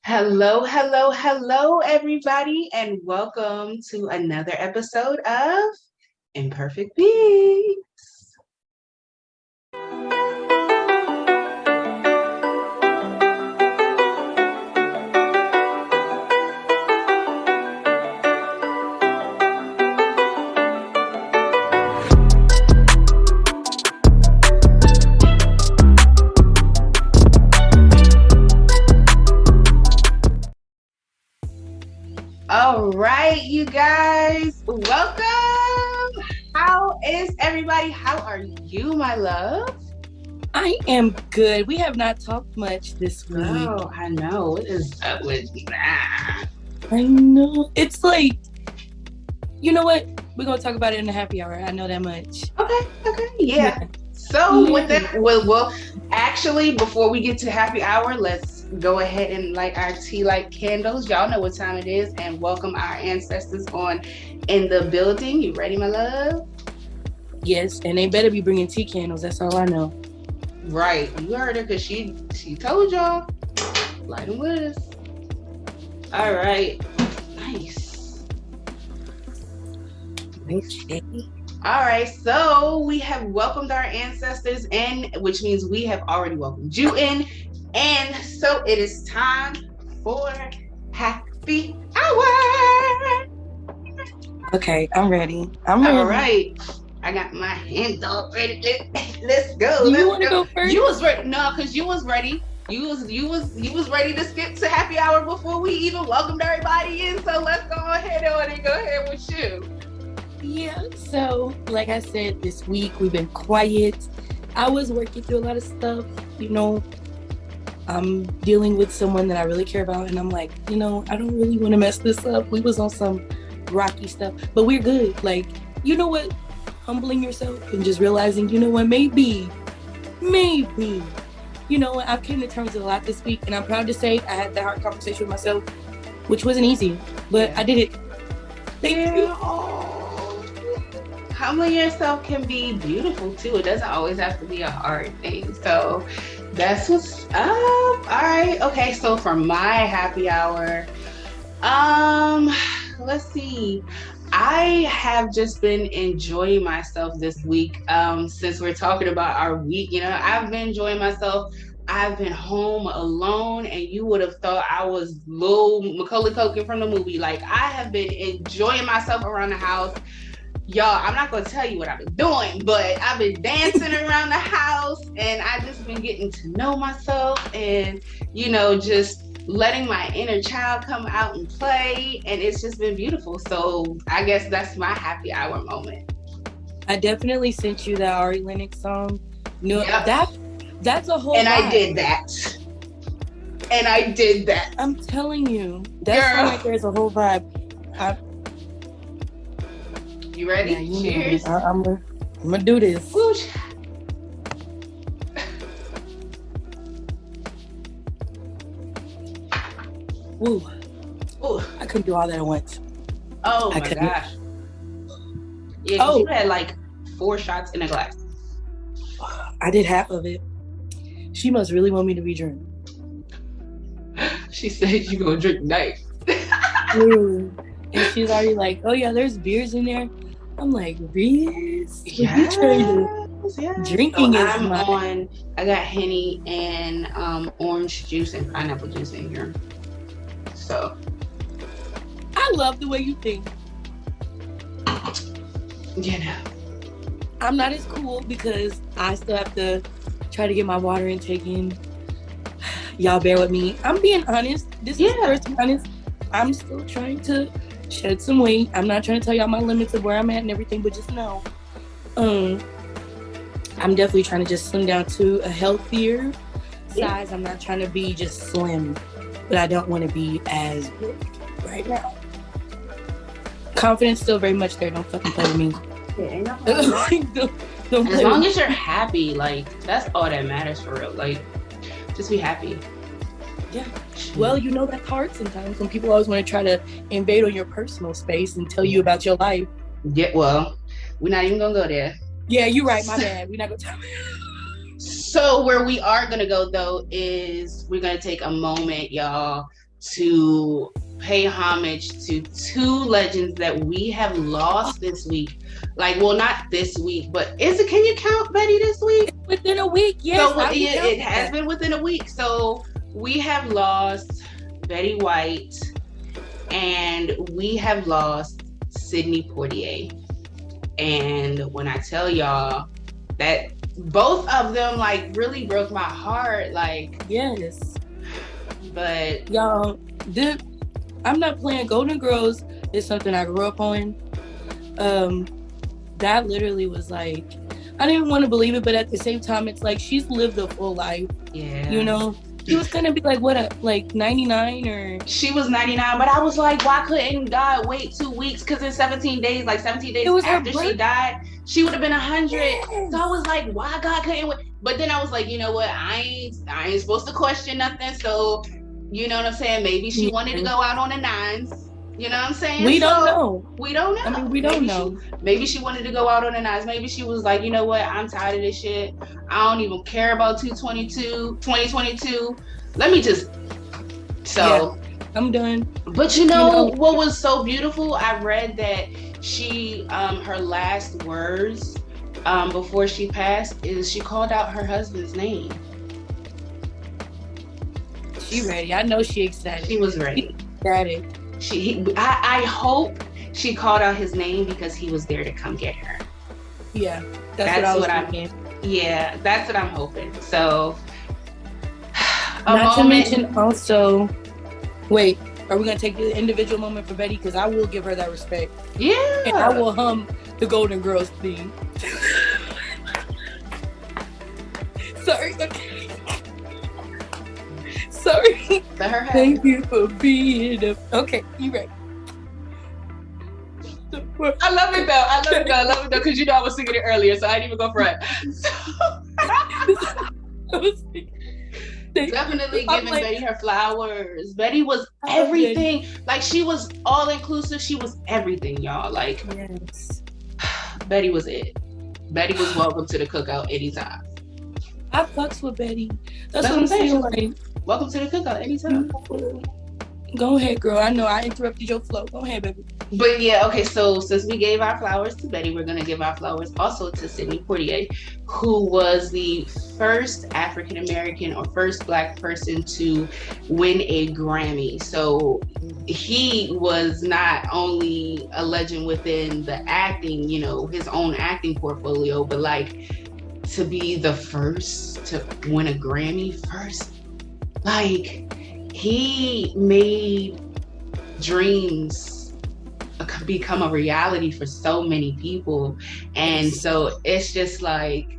Hello, hello, hello, everybody, and welcome to another episode of Imperfect Beings. All right, you guys, welcome. How is everybody? How are you, my love? I am good. We have not talked much this week. Oh, I know. What is up with that? I know. It's like, you know what? We're going to talk about it in the happy hour. I know that much. Okay, yeah. So with that, well, actually, before we get to happy hour, let's go ahead and light our tea light candles. Y'all know what time it is, and welcome our ancestors on in the building. You ready, my love? Yes, and they better be bringing tea candles. That's all I know. Right, you heard her because she told y'all. Light them with us. All right, nice. Okay. All right, so we have welcomed our ancestors in, which means we have already welcomed you in. And so it is time for happy hour. Okay, I'm ready. All right. I got my hands all ready. Let's go. You want to go first? You was ready. No, because you was ready. You was ready to skip to happy hour before we even welcomed everybody in. So let's go ahead and go ahead with you. Yeah, so like I said, this week we've been quiet. I was working through a lot of stuff, I'm dealing with someone that I really care about, and I'm like, I don't really want to mess this up. We was on some rocky stuff, but we're good. Like, you know what? Humbling yourself and just realizing, maybe, I've came to terms with a lot this week, and I'm proud to say I had that hard conversation with myself, which wasn't easy, but I did it. Thank you. Humbling yourself can be beautiful too. It doesn't always have to be a hard thing. So that's what's up. All right. Okay. So for my happy hour, let's see. I have just been enjoying myself this week. Since we're talking about our week, I've been enjoying myself. I've been home alone, and you would have thought I was little Macaulay Culkin from the movie. Like, I have been enjoying myself around the house. Y'all, I'm not going to tell you what I've been doing, but I've been dancing around the house, and I've just been getting to know myself and, just letting my inner child come out and play, and it's just been beautiful. So I guess that's my happy hour moment. I definitely sent you that Ari Lennox song. No, yep. That's a whole and vibe. I did that. I'm telling you, that song right there is a whole vibe. You ready? Yeah, Cheers. I'm gonna do this. Whoosh. Ooh. I couldn't do all that at once. Oh my gosh. Yeah, you had like 4 shots in a glass. I did half of it. She must really want me to be drunk. She said you gonna drink nice. And she's already like, oh yeah, there's beers in there. I'm like, beers? Yes. Drinking is I got Henny and orange juice and pineapple juice in here. So I love the way you think. I'm not as cool because I still have to try to get my water intake in. Y'all bear with me. I'm being honest. This is the first time honest. I'm still trying to shed some weight. I'm not trying to tell y'all my limits of where I'm at and everything, but just know, I'm definitely trying to just slim down to a healthier size. I'm not trying to be just slim, but I don't want to be as big right now. Confidence still very much there. Don't fucking play with me. Don't as long as you're happy, like, that's all that matters for real. Like, just be happy. Yeah. Well, that's hard sometimes when people always want to try to invade on your personal space and tell you about your life. Yeah, well, we're not even gonna go there. Yeah, you're right. My bad. We're not gonna tell So where we are gonna go though is we're gonna take a moment, y'all, to pay homage to two legends that we have lost this week. Like, well, not this week, but can you count Betty this week? Within a week, yes. So it has been within a week. So we have lost Betty White and we have lost Sidney Poitier. And when I tell y'all that both of them like really broke my heart, like, yes. But y'all, I'm not playing. Golden Girls is something I grew up on. That literally was like, I didn't even want to believe it, but at the same time, it's like she's lived a full life. Yeah. You know, she was gonna be like, like 99 or? She was 99, but I was like, why couldn't God wait 2 weeks? Because in 17 days, like 17 days after she died, she would have been 100. Yes. So I was like, why God couldn't wait? But then I was like, you know what? I ain't supposed to question nothing. So, you know what I'm saying? Maybe she wanted to go out on the nines. You know what I'm saying? We don't know. We don't know. I mean, we don't know. Maybe she wanted to go out on the nines. Maybe she was like, you know what? I'm tired of this shit. I don't even care about 2022. Let me just. So. Yeah, I'm done. But you know what was so beautiful? I read that she, her last words before she passed is she called out her husband's name. She ready. I know she excited. She was ready. Excited. I hope she called out his name because he was there to come get her. Yeah, that's what I'm thinking. Yeah, that's what I'm hoping. So, not to mention also, wait, are we gonna take the individual moment for Betty? Because I will give her that respect. Yeah, and I will hum the Golden Girls theme. Sorry. Okay. Sorry. Let her have Thank you for being okay. You right. I love it though. Because you know I was singing it earlier, so I didn't even go for it. Definitely giving Betty her flowers. Betty was everything. Like, she was all inclusive. She was everything, y'all. Like, yes. Betty was it. Betty was welcome to the cookout anytime. I fucks with Betty. That's what I'm saying. Like, welcome to the cookout anytime. Go ahead, girl. I know I interrupted your flow. Go ahead, baby. But yeah, okay, so since we gave our flowers to Betty, we're going to give our flowers also to Sidney Poitier, who was the first African-American or first Black person to win a Grammy. So he was not only a legend within the acting, you know, his own acting portfolio, but like to be the first to win a Grammy first. Like, he made dreams become a reality for so many people. And so it's just like,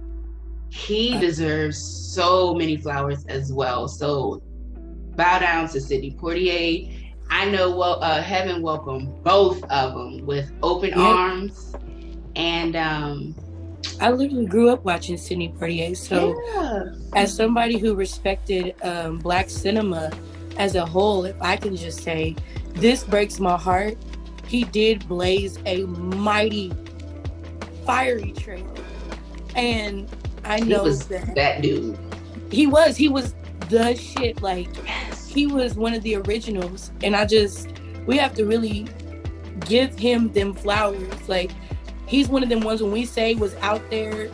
he deserves so many flowers as well. So bow down to Sidney Poitier. I know heaven welcomed both of them with open arms. And I literally grew up watching Sidney Poitier. So as somebody who respected Black cinema as a whole, if I can just say, this breaks my heart. He did blaze a mighty, fiery trail. And I know that dude. He was the shit. Like, he was one of the originals. And we have to really give him them flowers. Like, he's one of them ones when we say was out there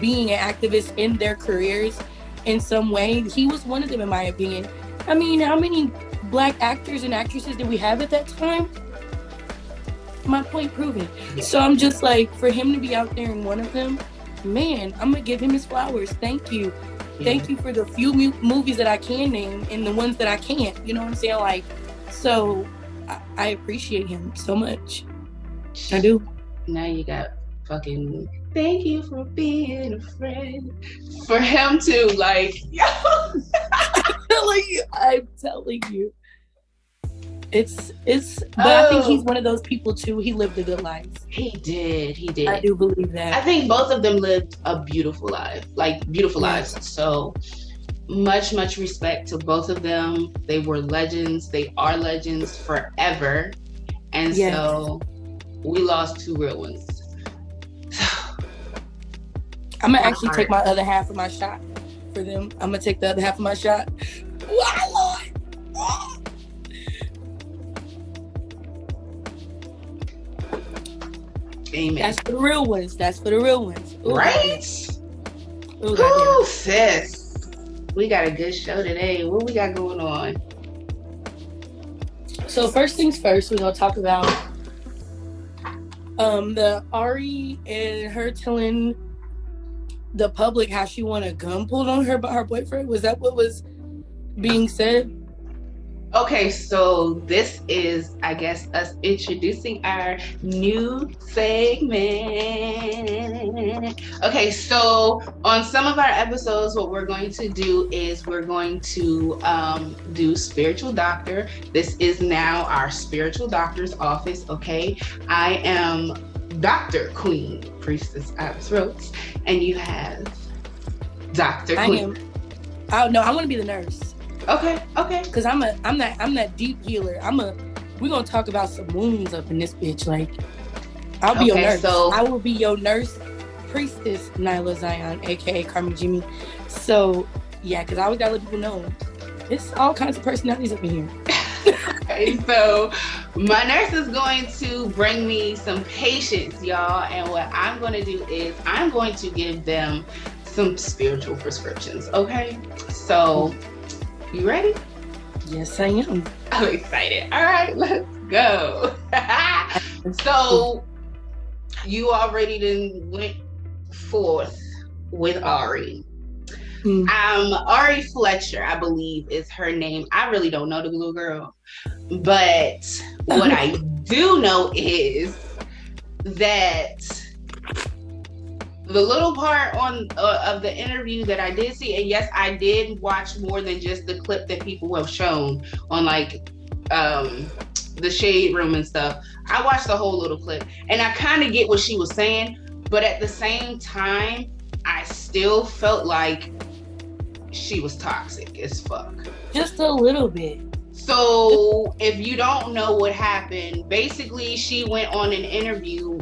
being an activist in their careers in some way. He was one of them, in my opinion. I mean, how many Black actors and actresses did we have at that time? My point proven. So I'm just like, for him to be out there in one of them, man, I'm gonna give him his flowers. Thank you. Thank you for the few movies that I can name and the ones that I can't. You know what I'm saying? Like, so I appreciate him so much. I do. Now you got fucking thank you for being a friend for him too. Like, I'm telling you. It's but I think he's one of those people too. He lived a good life. He did. I do believe that. I think both of them lived a beautiful life, like beautiful lives. So much respect to both of them. They were legends. They are legends forever. And so we lost two real ones. I'm gonna actually take my other half of my shot for them. I'm gonna take the other half of my shot. Why, Lord? Amen. That's for the real ones. Ooh, right? Ooh, goddamn. Sis. We got a good show today. What we got going on? So first things first, we're gonna talk about the Ari and her telling the public how she won a gun pulled on her by her boyfriend. Was that what was being said? Okay, so this is, I guess, us introducing our new segment. Okay, so on some of our episodes, what we're going to do is we're going to do spiritual doctor. This is now our spiritual doctor's office, okay? I am Dr. Queen Priestess Iris Rhodes, and you have Dr. Queen. I want to be the nurse. Okay. Cause I'm that deep healer. We're gonna talk about some wounds up in this bitch. Like, I'll be your nurse. So I will be your nurse, priestess Nyla Zion, aka Carmen Jimmy. So yeah, cause I always gotta let people know it's all kinds of personalities up in here. Okay, so my nurse is going to bring me some patients, y'all, and what I'm gonna do is I'm going to give them some spiritual prescriptions. Okay, so. You ready? Yes, I am. I'm excited. All right, let's go. So, you already done went forth with Ari. Ari Fletcher, I believe, is her name. I really don't know the little girl. But what I do know is that the little part of the interview that I did see, and yes, I did watch more than just the clip that people have shown on like the Shade Room and stuff. I watched the whole little clip, and I kind of get what she was saying, but at the same time, I still felt like she was toxic as fuck. Just a little bit. So if you don't know what happened, basically she went on an interview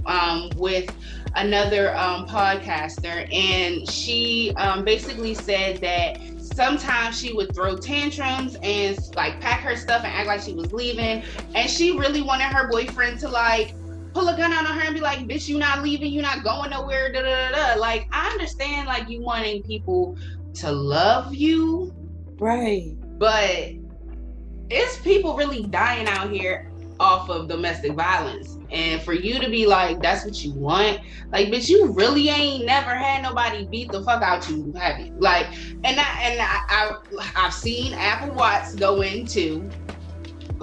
with another podcaster, and she basically said that sometimes she would throw tantrums and like pack her stuff and act like she was leaving, and she really wanted her boyfriend to like pull a gun out on her and be like, bitch, you not leaving, you not going nowhere, da da da da. Like, I understand like you wanting people to love you, right, but it's people really dying out here off of domestic violence, and for you to be like, that's what you want, like, bitch, you really ain't never had nobody beat the fuck out you, have you? Like, I've seen Apple Watts go into,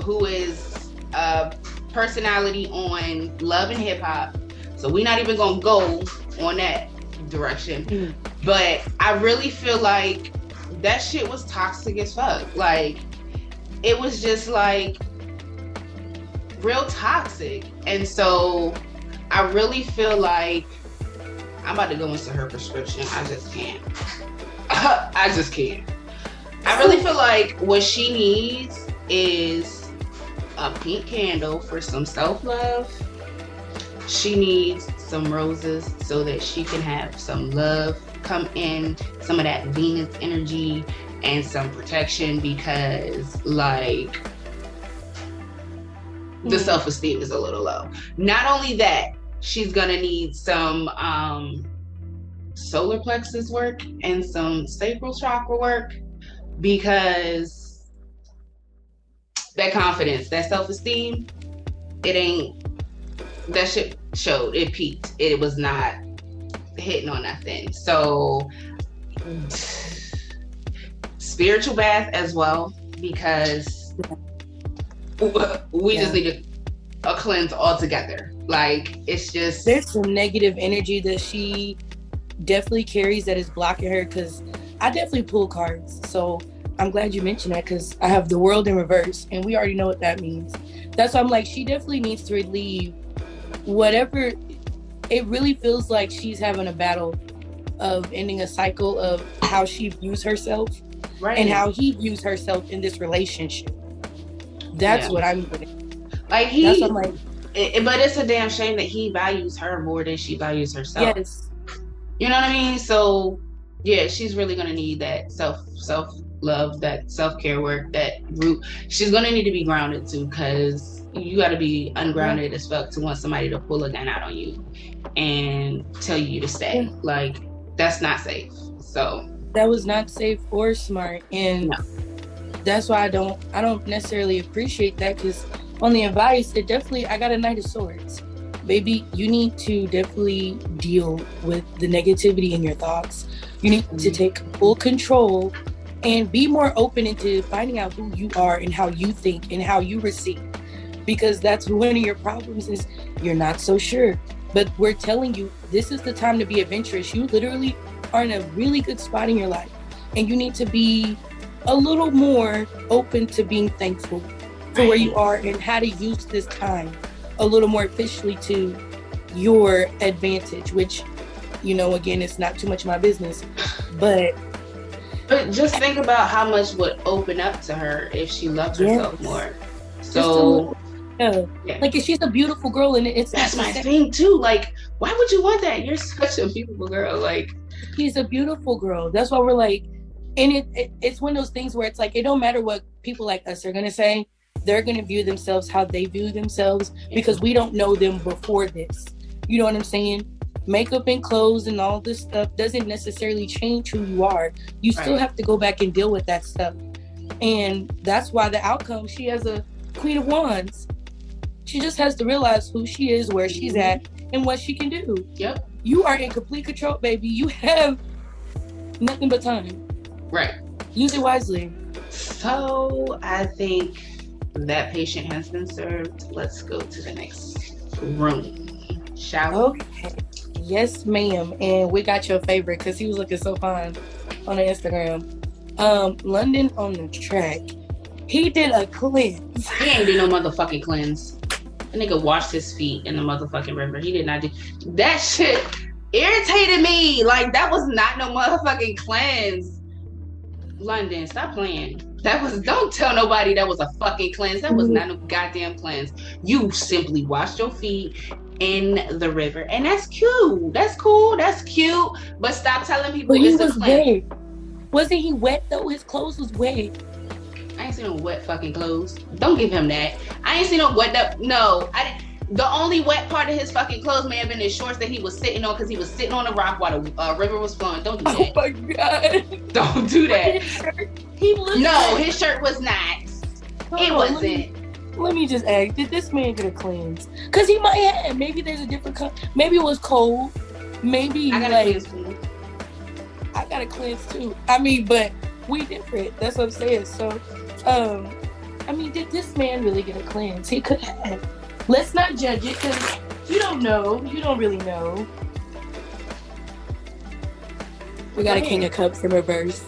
who is a personality on Love and Hip Hop, so we're not even gonna go on that direction. But I really feel like that shit was toxic as fuck. Like, it was just like real toxic. And so I really feel like I'm about to go into her prescription. I just can't. I just can't. I really feel like what she needs is a pink candle for some self-love. She needs some roses so that she can have some love come in, some of that Venus energy and some protection, because like the self-esteem is a little low. Not only that, she's gonna need some solar plexus work and some sacral chakra work, because that confidence, that self-esteem, it ain't, that shit showed, it peaked. It was not hitting on nothing. So spiritual bath as well, because we just need a cleanse altogether. Like, it's just, there's some negative energy that she definitely carries that is blocking her, because I definitely pull cards. So I'm glad you mentioned that, because I have the world in reverse, and we already know what that means. That's why I'm like, she definitely needs to relieve whatever. It really feels like she's having a battle of ending a cycle of how she views herself, right, and how he views herself in this relationship. That's what I'm getting. Like, that's what I'm like. But it's a damn shame that he values her more than she values herself. Yes. You know what I mean? So yeah, she's really gonna need that self-love, that self-care work, that root. She's gonna need to be grounded too, because you got to be ungrounded as fuck to want somebody to pull a gun out on you and tell you to stay. Like, that's not safe. So that was not safe or smart, and that's why I don't necessarily appreciate that, because on the advice, it definitely, I got a Knight of Swords. Baby, you need to definitely deal with the negativity in your thoughts. You need to take full control and be more open into finding out who you are and how you think and how you receive. Because that's one of your problems, is you're not so sure. But we're telling you, this is the time to be adventurous. You literally are in a really good spot in your life. And you need to be a little more open to being thankful for where you are and how to use this time a little more efficiently to your advantage, which, you know, again, it's not too much of my business. But just think about how much would open up to her if she loved herself more. So like, she's a beautiful girl, and that's my thing too. Like, why would you want that? You're such a beautiful girl. Like, she's a beautiful girl. That's why we're like, and it's one of those things where it's like, it don't matter what people like us are gonna say. They're gonna view themselves how they view themselves, because we don't know them before this. You know what I'm saying? Makeup and clothes and all this stuff doesn't necessarily change who you are. You still have to go back and deal with that stuff. And that's why the outcome, she has a Queen of Wands. She just has to realize who she is, where she's at, and what she can do. Yep. You are in complete control, baby. You have nothing but time. Right. Use it wisely. So I think that patient has been served. Let's go to the next room, shall we? Okay. Yes, ma'am. And we got your favorite, because he was looking so fine on the Instagram. London on the track. He did a cleanse. He ain't do no motherfucking cleanse. That nigga washed his feet in the motherfucking river. He did not do that. Shit irritated me. Like, that was not no motherfucking cleanse. London, stop playing. Don't tell nobody that was a fucking cleanse. That was not no goddamn cleanse. You simply washed your feet in the river, and that's cute. That's cool. That's cute. But stop telling people it's a cleanse. Wet. Wasn't he wet though? His clothes was wet. I ain't seen no wet fucking clothes. Don't give him that. I ain't seen no wet up. No, I didn't. The only wet part of his fucking clothes may have been his shorts that he was sitting on, because he was sitting on a rock while the river was flowing. Don't do that. Oh my God. Don't do that. His shirt was not. It wasn't. Let me just ask, did this man get a cleanse? Because he might have. Maybe there's a different color. Maybe it was cold. Maybe I got a cleanse too. I got a cleanse too. I mean, but we different. That's what I'm saying. So, I mean, did this man really get a cleanse? He could have. Let's not judge it, because you don't know. You don't really know. We got a King of Cups in reverse.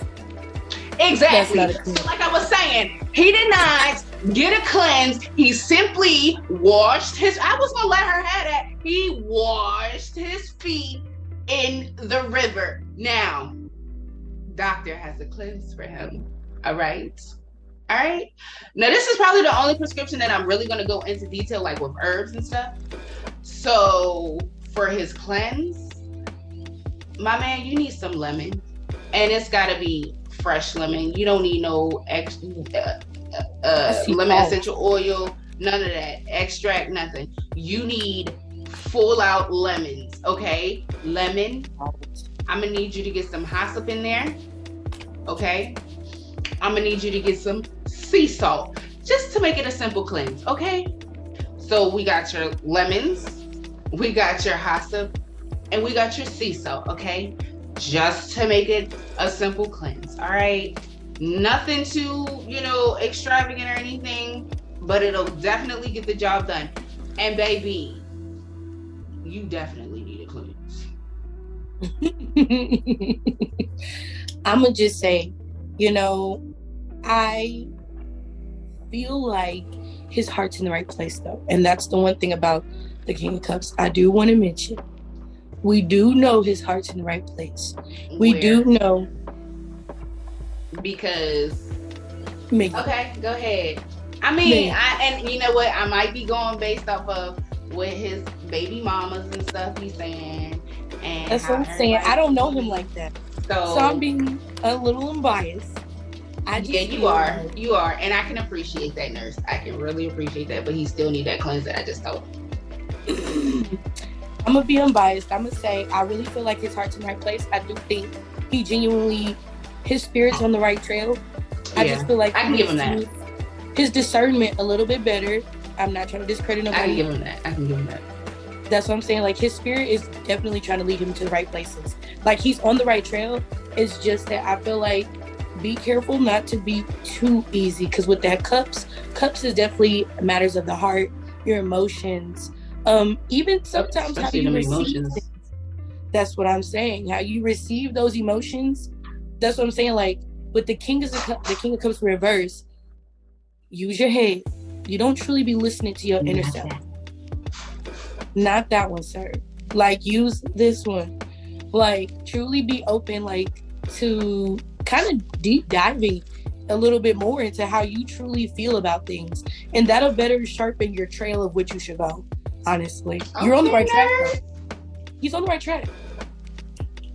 Exactly. So like I was saying, he did not get a cleanse. He simply washed his... I was going to let her have that. He washed his feet in the river. Now, doctor has a cleanse for him. All right? Now, this is probably the only prescription that I'm really going to go into detail, like with herbs and stuff. So, for his cleanse, my man, you need some lemon. And it's got to be fresh lemon. You don't need no lemon essential oil, none of that. Extract, nothing. You need full out lemons, okay? Lemon. I'm going to need you to get some hyssop in there, okay? I'm going to need you to get some sea salt, just to make it a simple cleanse, okay? So we got your lemons, we got your hyssop, and we got your sea salt, okay? Just to make it a simple cleanse, all right? Nothing too, extravagant or anything, but it'll definitely get the job done. And baby, you definitely need a cleanse. I'm gonna just say, I feel like his heart's in the right place though. And that's the one thing about the King of Cups I do want to mention. We do know his heart's in the right place. We do know. Because, me. Okay, go ahead. I mean, and you know what? I might be going based off of what his baby mamas and stuff he's saying. And that's what I'm saying. I don't know him like that. So I'm being a little unbiased. Yeah, you are. You are. And I can appreciate that, nurse. I can really appreciate that, but he still need that cleanse that I just told him. I'm going to be unbiased. I'm going to say I really feel like his heart's in the right place. I do think he genuinely, his spirit's on the right trail. I just feel like I can give him that. His discernment a little bit better. I'm not trying to discredit nobody. I can give him that. That's what I'm saying. Like, his spirit is definitely trying to lead him to the right places. Like, he's on the right trail. It's just that I feel like be careful not to be too easy. Because with that cups is definitely matters of the heart, your emotions. Even sometimes how you receive things. That's what I'm saying. How you receive those emotions. That's what I'm saying. Like, with the King of Cups reverse, use your head. You don't truly be listening to your inner self. Not that one, sir. Like, use this one. Like, truly be open, like, to kind of deep diving a little bit more into how you truly feel about things. And that'll better sharpen your trail of which you should go, honestly. Okay, you're on the right track, though. He's on the right track.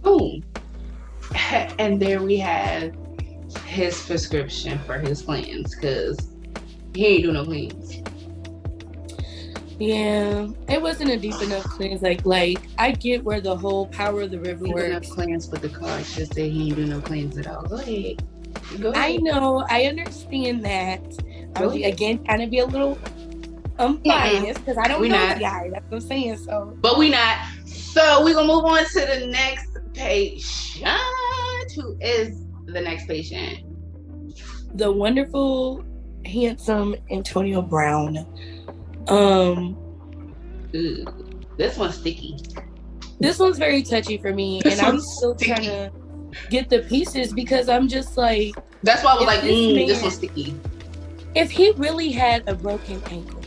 Boom. And there we have his prescription for his cleanse, because he ain't do no cleanse. Yeah, it wasn't a deep enough cleanse. Like I get where the whole power of the river works. Enough cleanse, but the card just said he ain't do no cleanse at all. Go ahead. I know. I understand that. Again, kind of be a little unbiased because I don't know the guy. That's what I'm saying. So, but we not. So we're gonna move on to the next patient. Who is the next patient? The wonderful, handsome Antonio Brown. This one's sticky. This one's very touchy for me, and I'm still trying to get the pieces because I'm just like. That's why I was like, this one's sticky. If he really had a broken ankle,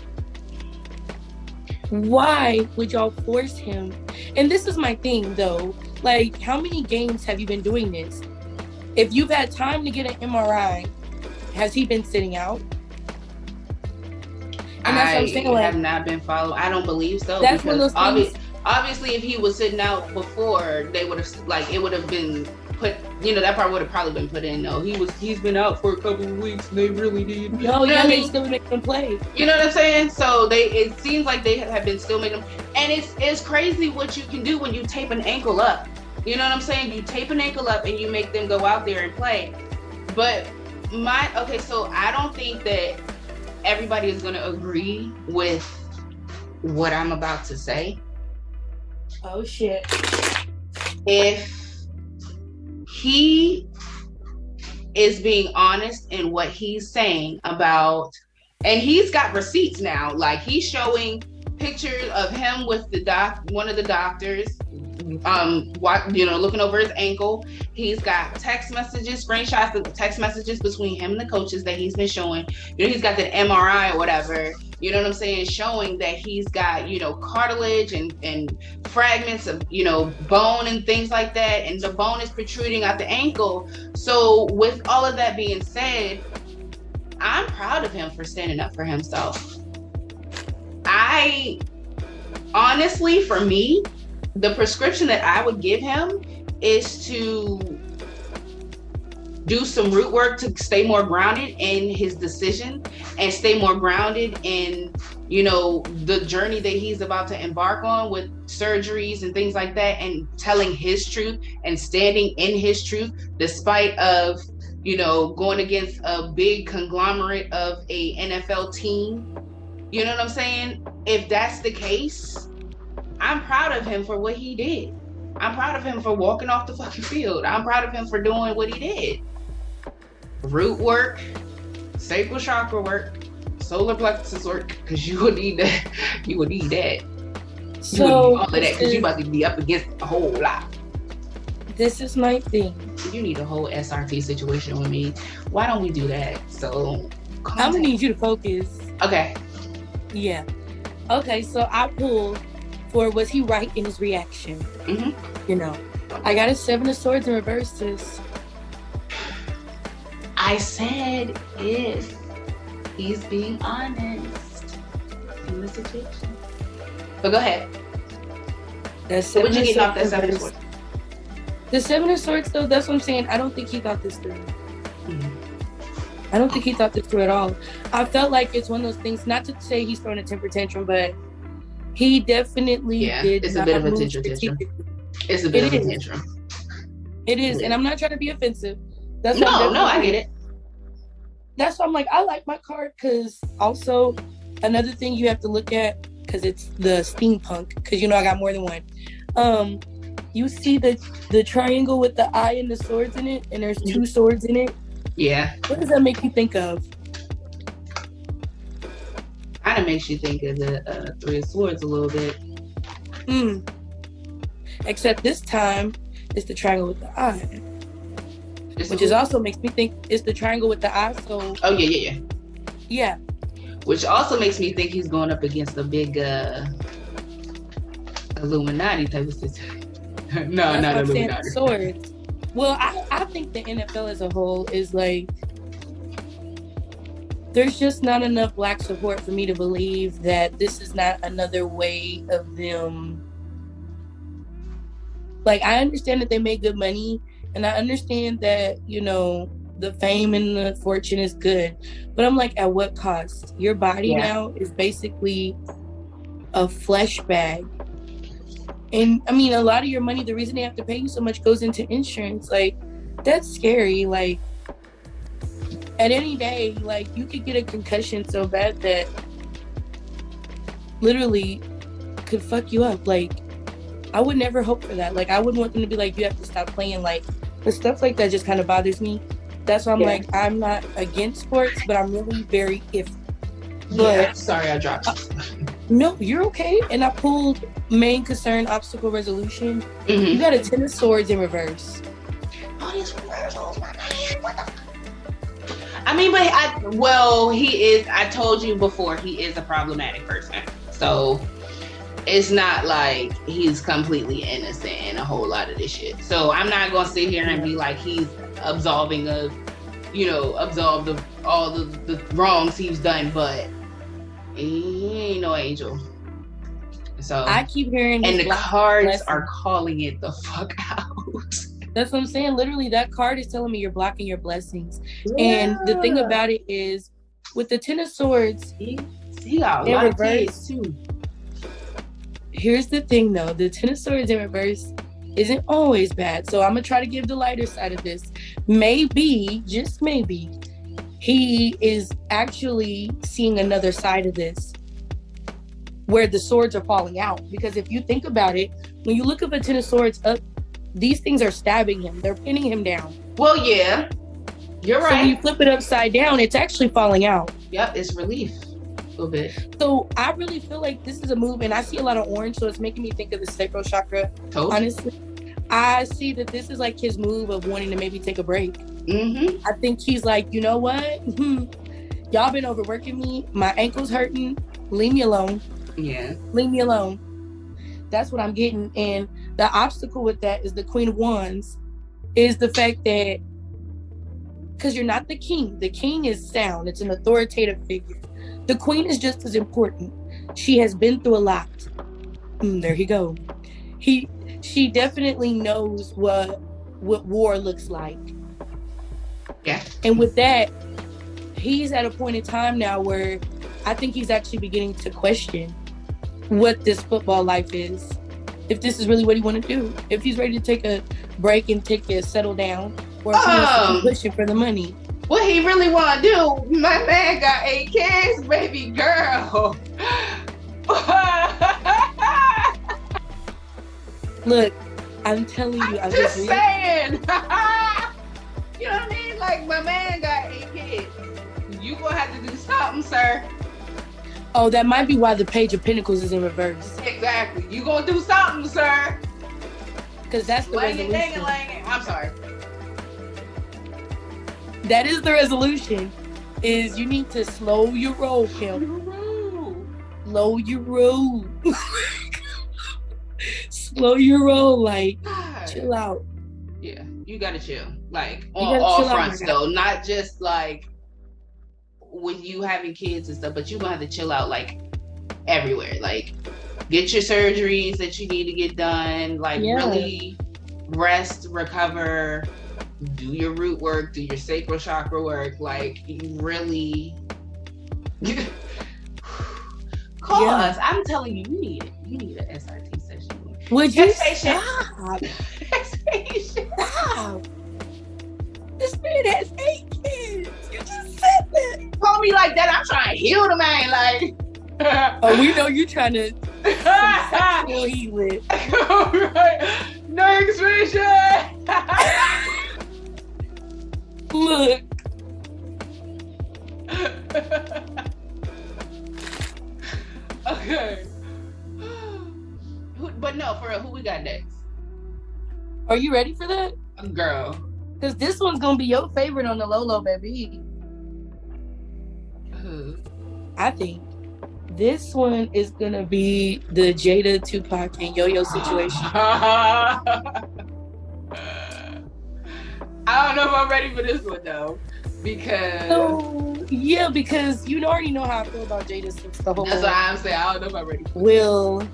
why would y'all force him? And this is my thing, though. Like, how many games have you been doing this? If you've had time to get an MRI, has he been sitting out? And that's what I'm saying, have not been followed. I don't believe so. That's one of those things. Obviously, if he was sitting out before, they would have, like, it would have been put, that part would have probably been put in. No, he's been out for a couple of weeks. And they really did. No, they still make him play. You know what I'm saying? So it seems like they have been still making them. And it's crazy what you can do when you tape an ankle up. You know what I'm saying? You tape an ankle up and you make them go out there and play. But so I don't think that everybody is going to agree with what I'm about to say. Oh, shit. If he is being honest in what he's saying about, and he's got receipts now, like he's showing pictures of him with one of the doctors, looking over his ankle. He's got text messages, screenshots of the text messages between him and the coaches that he's been showing. He's got the MRI or whatever, you know what I'm saying, showing that he's got, cartilage and fragments of, bone and things like that. And the bone is protruding out the ankle. So with all of that being said, I'm proud of him for standing up for himself. Honestly, for me, the prescription that I would give him is to do some root work to stay more grounded in his decision and stay more grounded in, the journey that he's about to embark on with surgeries and things like that, and telling his truth and standing in his truth despite of, going against a big conglomerate of a NFL team. You know what I'm saying? If that's the case, I'm proud of him for what he did. I'm proud of him for walking off the fucking field. I'm proud of him for doing what he did. Root work, sacral chakra work, solar plexus work, because you would need that. You would need that. So, you would need all of that because you about to be up against a whole lot. This is my thing. You need a whole SRT situation with me. Why don't we do that? So I'm gonna need you to focus. Okay. Yeah. Okay, so I pulled for was he right in his reaction? Mm-hmm. I got a 7 of Swords in reverse, sis. I said if he's being honest in the situation. But go ahead. What would you get off that 7 of Swords? The 7 of Swords, though, that's what I'm saying. I don't think he thought this through. Mm-hmm. I don't think he thought this through at all. I felt like it's one of those things, not to say he's throwing a temper tantrum, but he definitely did. It's a bit of a temper tantrum. It's a bit of a tantrum. It is, and I'm not trying to be offensive. That's no, I get it. That's why I'm like, I like my card, because also another thing you have to look at, because it's the steampunk, because I got more than one. You see the triangle with the eye and the swords in it, and there's 2 swords in it. Yeah. What does that make you think of? Kind of makes you think of the 3 of Swords a little bit. Except this time, it's the triangle with the eye. Which is also makes me think it's the triangle with the eye, so... Oh, yeah. Yeah. Which also makes me think he's going up against a big Illuminati type of situation. No, not Illuminati. Swords. Well, I think the NFL as a whole is like... There's just not enough Black support for me to believe that this is not another way of them... Like, I understand that they make good money, and I understand that, the fame and the fortune is good. But I'm like, at what cost? Your body now is basically a flesh bag. And, I mean, a lot of your money, the reason they have to pay you so much goes into insurance. Like, that's scary. Like, at any day, like, you could get a concussion so bad that literally could fuck you up. Like, I would never hope for that. Like, I wouldn't want them to be like, you have to stop playing. Like, the stuff like that just kind of bothers me. That's why I'm like, I'm not against sports, but I'm really very iffy. But sorry, I dropped. No, you're okay. And I pulled main concern, obstacle resolution. You got a 10 of Swords in reverse. Oh, these reversals, my man. What the? I mean, he is. I told you before, he is a problematic person. So it's not like he's completely innocent in a whole lot of this shit. So I'm not gonna sit here and be like he's absolving of, absolved of all the wrongs he's done, but he ain't no angel. So I keep hearing, and the cards are calling it the fuck out. That's what I'm saying. Literally, that card is telling me you're blocking your blessings. Yeah. And the thing about it is, with the 10 of Swords, he got a lot of kids too. Here's the thing, though. The 10 of Swords in reverse isn't always bad. So I'm going to try to give the lighter side of this. Maybe, just maybe, he is actually seeing another side of this where the swords are falling out. Because if you think about it, when you look at the 10 of Swords up, these things are stabbing him. They're pinning him down. Well, yeah. You're right. So when you flip it upside down, it's actually falling out. Yep, it's relief. A little bit. So I really feel like this is a move, and I see a lot of orange, so it's making me think of the sacral chakra. Totally. Honestly, I see that this is like his move of wanting to maybe take a break. I think he's like, you know what? Y'all been overworking me. My ankle's hurting. Leave me alone. Yeah. Leave me alone. That's what I'm getting. And the obstacle with that is the Queen of Wands, is the fact that, because you're not the king. The king is sound. It's an authoritative figure. The queen is just as important. She has been through a lot. There you go. She definitely knows what war looks like. Yeah. And with that, he's at a point in time now where I think he's actually beginning to question what this football life is. If this is really what he want to do. If he's ready to take a break and settle down, or if he wants to keep pushing for the money. What he really want to do? My man got 8 kids, baby girl. Look, I'm telling you, I'm just saying. You know what I mean? Like, my man got 8 kids. You gonna have to do something, sir. Oh, that might be why the Page of Pentacles is in reverse. Exactly. You gonna do something, sir. Because that's the resolution. I'm sorry. That is the resolution. Is you need to slow your roll, Kim. Slow your roll. Slow your roll. Like, chill out. Yeah, you gotta chill. Like, on all fronts, though. Not just like with you having kids and stuff, but you're gonna have to chill out, like, everywhere. Like, get your surgeries that you need to get done. Like, really rest, recover, do your root work, do your sacral chakra work. Like, you really call us. I'm telling you, you need it. You need an SRT session. Would you stop? Stop. This man has 8 kids. You just said that. Call me like that. I'm trying to heal the man. Like, oh, we know you trying to sexual healing. All right. Next patient. Look. Okay. But no, for real, who we got next? Are you ready for that? Girl. Because this one's going to be your favorite on the Lolo, baby. Who? I think this one is going to be the Jada, Tupac, and Yo-Yo situation. I don't know if I'm ready for this one, though. Because... yeah, because you already know how I feel about Jada since the whole... That's what I'm saying. I don't know if I'm ready for Will...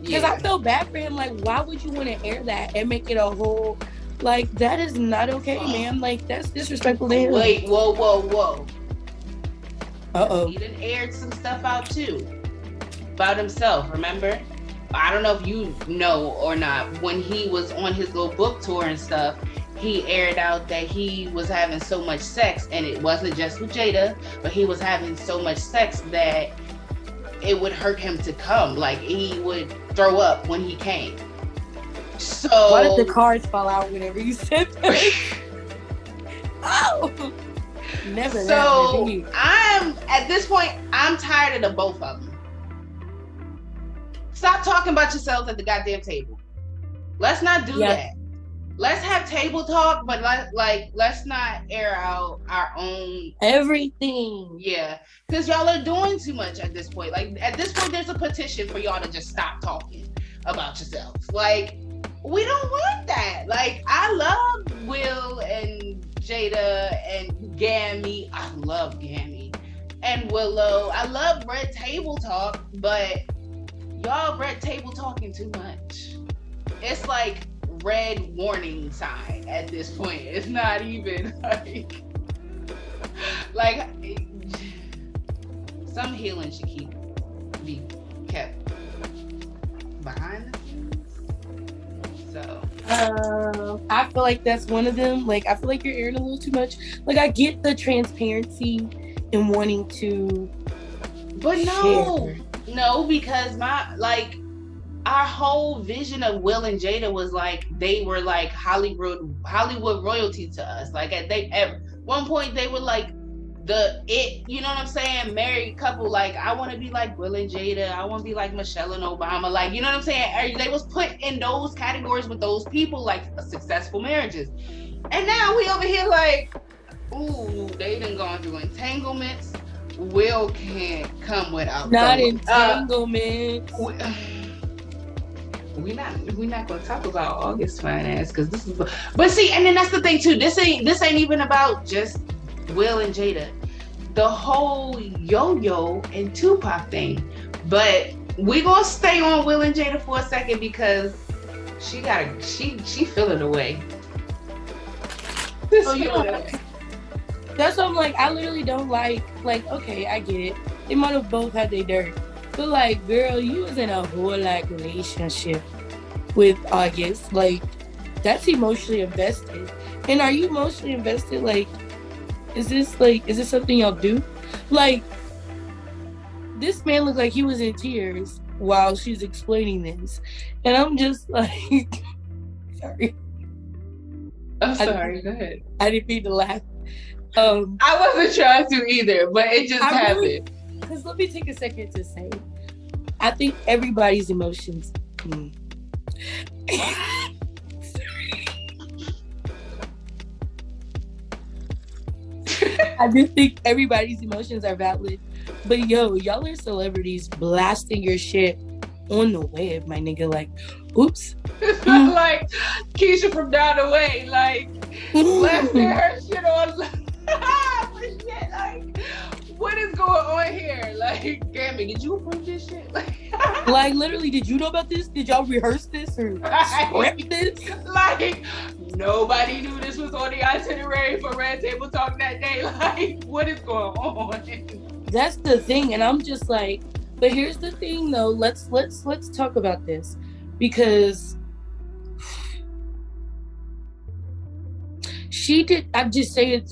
Because I feel bad for him. Like, why would you want to air that and make it a whole... Like, that is not okay, man. Like, that's disrespectful to him. Wait, whoa. Uh-oh. He done aired some stuff out, too. About himself, remember? I don't know if you know or not. When he was on his little book tour and stuff, he aired out that he was having so much sex, and it wasn't just with Jada, but he was having so much sex that it would hurt him to come. Like, he would throw up when he came. So why did the cards fall out whenever you said that? Oh, never. So I'm at this point, I'm tired of the both of them. Stop talking about yourselves at the goddamn table. Let's not do that. Let's have table talk, but let's not air out our own everything. Yeah, because y'all are doing too much at this point. Like, at this point, there's a petition for y'all to just stop talking about yourselves. Like, we don't want that. Like, I love Will and Jada and Gammy. I love Gammy and Willow. I love Red Table Talk, but y'all Red Table talking too much. It's like red warning sign at this point. It's not even like some healing should be kept behind the scenes. So I feel like that's one of them. Like, I feel like you're airing a little too much. Like, I get the transparency and wanting to, but no, because our whole vision of Will and Jada was like, they were like Hollywood royalty to us. Like, at one point they were like you know what I'm saying, married couple. Like, I want to be like Will and Jada. I want to be like Michelle and Obama. Like, you know what I'm saying? They was put in those categories with those people, like successful marriages. And now we over here like, ooh, they done gone through entanglements. Will can't come without not entanglements. We're not gonna talk about August finance because this is. But see, and then that's the thing too. This ain't even about just Will and Jada. The whole Yo-Yo and Tupac thing. But we gonna stay on Will and Jada for a second because she feeling away. That's what I'm like. I literally don't like, okay, I get it. They might have both had their dirt. But like, girl, you was in a whole like relationship with August. Like, that's emotionally invested. And are you emotionally invested? Like, is this something y'all do? Like, this man looked like he was in tears while she's explaining this. And I'm just like, sorry. I'm sorry, go ahead. I didn't mean to laugh. I wasn't trying to either, but it just happened. Because let me take a second to say, I think everybody's emotions. I do think everybody's emotions are valid. But y'all are celebrities blasting your shit on the web, my nigga. Like, oops. It's not like Keisha from down the way, like, blasting her shit on. Shit, like, what is going on here? Like, Gammy, did you approve this shit? Like, literally, did you know about this? Did y'all rehearse this or script this? Like, Nobody knew this was on the itinerary for Red Table Talk that day. Like, what is going on? That's the thing, and I'm just like, but here's the thing though. Let's talk about this, because she did. I'm just saying.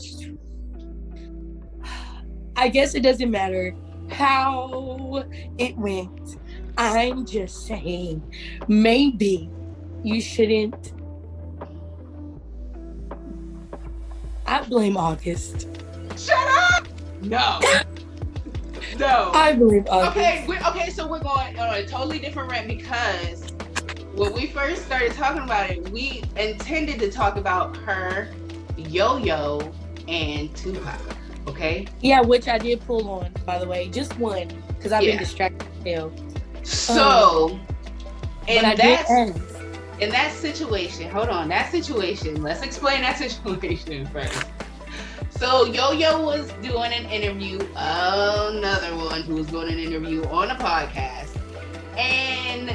I guess it doesn't matter how it went. I'm just saying, maybe you shouldn't. I blame August. Shut up! No. No. I blame August. Okay, so we're going on a totally different rant, because when we first started talking about it, we intended to talk about her, Yo-Yo, and Tupac. Okay? Yeah, which I did pull on, by the way. Just one, because I've been distracted. So, in that situation, hold on, let's explain that situation first. So, Yo-Yo was doing an interview, another one who was doing an interview on a podcast, and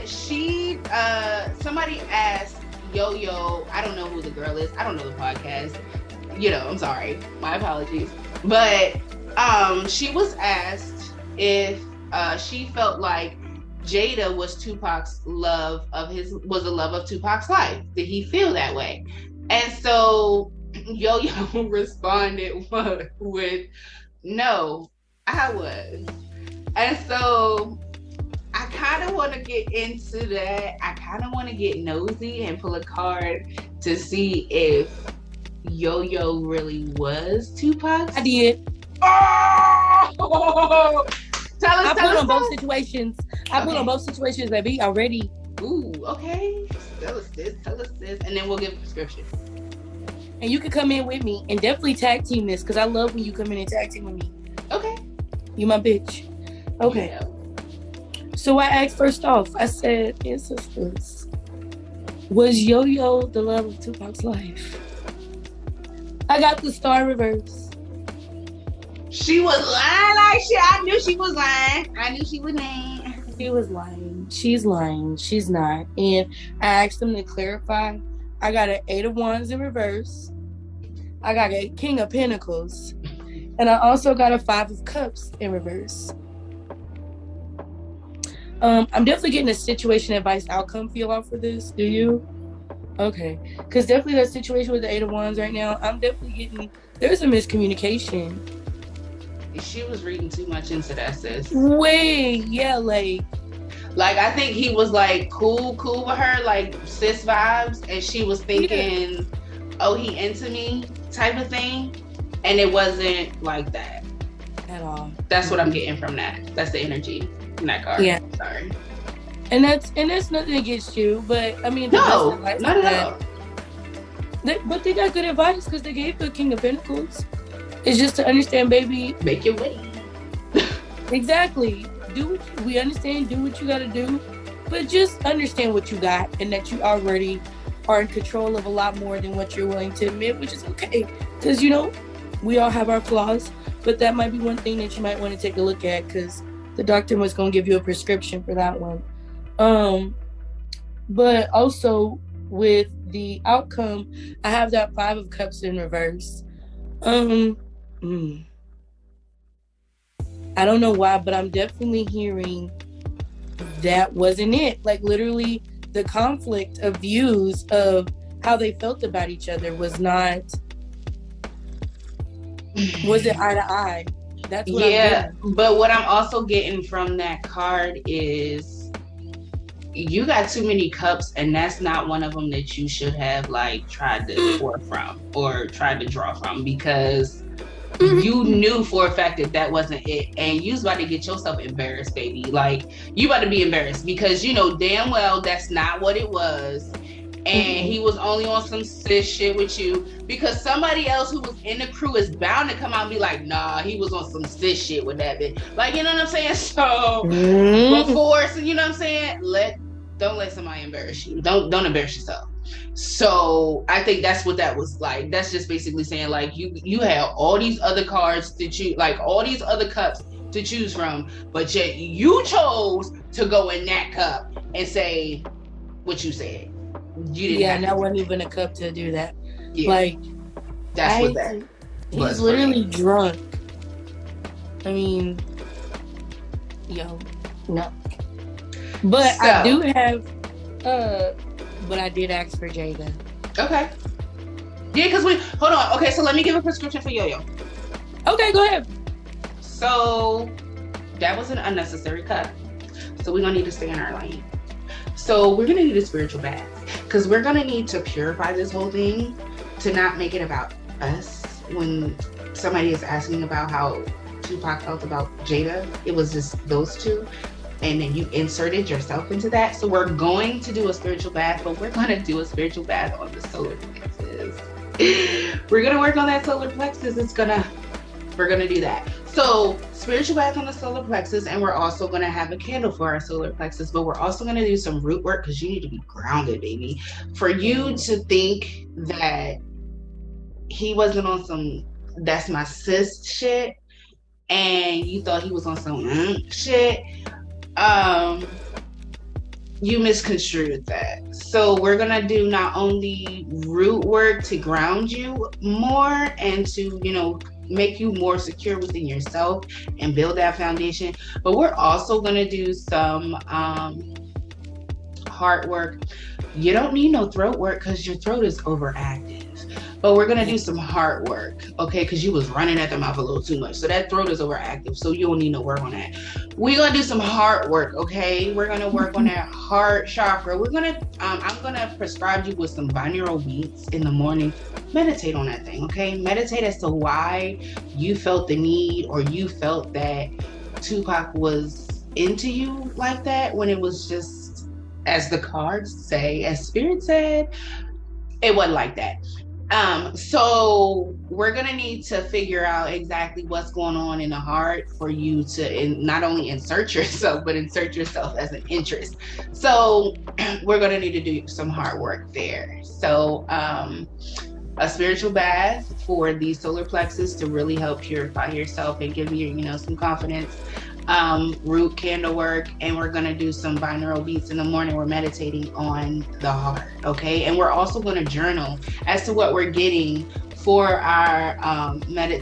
somebody asked Yo-Yo, I don't know who the girl is, I don't know the podcast, I'm sorry, my apologies, but she was asked if she felt like Jada was a love of Tupac's life. Did he feel that way? And so Yo-Yo responded with, no, I was. And so I kind of want to get into that. I kind of want to get nosy and pull a card to see if Yo-Yo really was Tupac. I did. Oh! I put on both situations. I put on both situations, baby, already. Ooh, okay. Tell us this. And then we'll give a prescription. And you can come in with me and definitely tag team this, because I love when you come in and tag team with me. Okay. You my bitch. Okay. Yeah. So I asked first off, I said, sisters, was Yo-Yo the love of Tupac's life? I got the star reverse. She was lying like shit. I knew she was lying. She was lying. She's lying. She's not. And I asked them to clarify. I got an 8 of Wands in reverse. I got a King of Pentacles. And I also got a 5 of Cups in reverse. I'm definitely getting a situation advice outcome feel out for this. Do you? Okay. Because definitely that situation with the 8 of Wands right now, I'm definitely getting, there's a miscommunication. She was reading too much into that, sis. Wait, yeah, like I think he was like cool with her, like sis vibes, and she was thinking, oh, he into me type of thing, and it wasn't like that at all. That's what I'm getting from that. That's the energy in that card. Yeah, sorry. And that's nothing against you, but I mean, no, not at all. But they got good advice because they gave the King of Pentacles. It's just to understand, baby. Make your way. Exactly. We understand, do what you gotta do. But just understand what you got and that you already are in control of a lot more than what you're willing to admit, which is okay. Because, we all have our flaws. But that might be one thing that you might want to take a look at, because the doctor was going to give you a prescription for that one. But also with the outcome, I have that 5 of Cups in reverse. I don't know why, but I'm definitely hearing that wasn't it. Like literally the conflict of views of how they felt about each other wasn't eye to eye. That's what I'm getting. But what I'm also getting from that card is you got too many cups, and that's not one of them that you should have tried to pour from or tried to draw from, because you knew for a fact that wasn't it, and you was about to get yourself embarrassed, baby. You about to be embarrassed because you know damn well that's not what it was, and he was only on some sis shit with you, because somebody else who was in the crew is bound to come out and be like, nah, he was on some sis shit with that bitch. You know what I'm saying? So before, you know what I'm saying? Don't let somebody embarrass you. Don't embarrass yourself. So I think that's what that was like. That's just basically saying you had all these other cards to choose, all these other cups to choose from, but yet you chose to go in that cup and say what you said. You didn't have and I wasn't even a cup to do that. Yeah. Like, that's what that he's literally drunk. I mean, no. But I do have, but I did ask for Jada. Okay. Yeah, because hold on. Okay, so let me give a prescription for Yo-Yo. Okay, go ahead. So that was an unnecessary cut. So we're gonna need to stay in our lane. So we're gonna need a spiritual bath because we're gonna need to purify this whole thing to not make it about us. When somebody is asking about how Tupac felt about Jada, it was just those two, and then you inserted yourself into that. So we're going to do a spiritual bath, but we're gonna do a spiritual bath on the solar plexus. We're gonna work on that solar plexus. We're gonna do that. So spiritual bath on the solar plexus, and we're also gonna have a candle for our solar plexus, but we're also gonna do some root work because you need to be grounded, baby. For you to think that he wasn't on some that's my sis shit, and you thought he was on some shit, you misconstrued that. So we're gonna do not only root work to ground you more and to, make you more secure within yourself and build that foundation, but we're also gonna do some heart work. You don't need no throat work because your throat is overactive. But we're gonna do some heart work, okay? Because you was running at the mouth a little too much. So that throat is overactive, so you don't need no work on that. We're gonna do some heart work, okay? We're gonna work on that heart chakra. I'm gonna prescribe you with some binaural beats in the morning. Meditate on that thing, okay? Meditate as to why you felt the need or you felt that Tupac was into you like that when it was just, as the cards say, as Spirit said, it wasn't like that. So we're gonna need to figure out exactly what's going on in the heart for you to not only insert yourself, but insert yourself as an interest. So we're gonna need to do some heart work there. So a spiritual bath for the solar plexus to really help purify yourself and give you, some confidence. Root candle work, and we're gonna do some binaural beats in the morning. We're meditating on the heart, okay? And we're also gonna journal as to what we're getting for our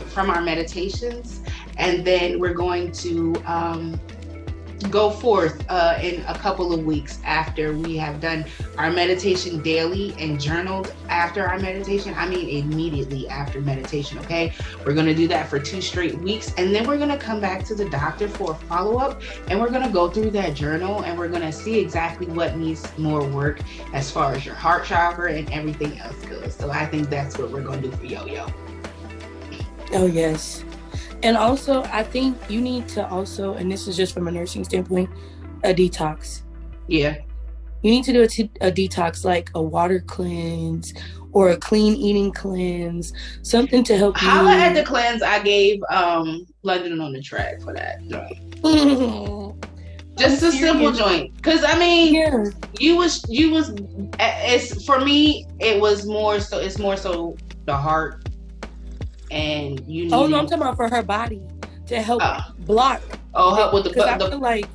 from our meditations, and then we're going to go forth in a couple of weeks after we have done our meditation daily and journaled after our meditation. I mean immediately after meditation, okay? We're gonna do that for 2 straight weeks, and then we're gonna come back to the doctor for a follow-up, and we're gonna go through that journal, and we're gonna see exactly what needs more work as far as your heart chakra and everything else goes. So I think that's what we're gonna do for Yo-Yo. Oh, yes. And also, I think you need to also, and this is just from a nursing standpoint, a detox. Yeah. You need to do a detox, like a water cleanse or a clean eating cleanse, something to help you. Holla at the cleanse I gave London on the Track for that joint. Just a simple joint. Because, I mean, it's, for me, it's more so the heart. And you need. Oh no, I'm talking about for her body to help block. Oh, help with the. I feel like.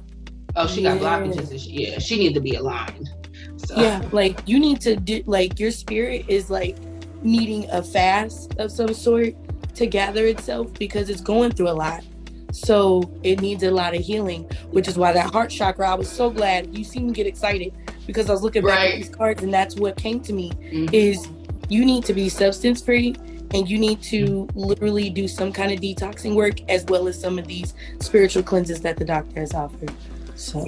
Oh, she got blockages. Yeah, she needs to be aligned. So. Yeah, like you need to do. Like your spirit is like needing a fast of some sort to gather itself because it's going through a lot. So it needs a lot of healing, which is why that heart chakra. I was so glad you seem to get excited because I was looking back at these cards and that's what came to me is you need to be substance free. And you need to literally do some kind of detoxing work as well as some of these spiritual cleanses that the doctor has offered. So,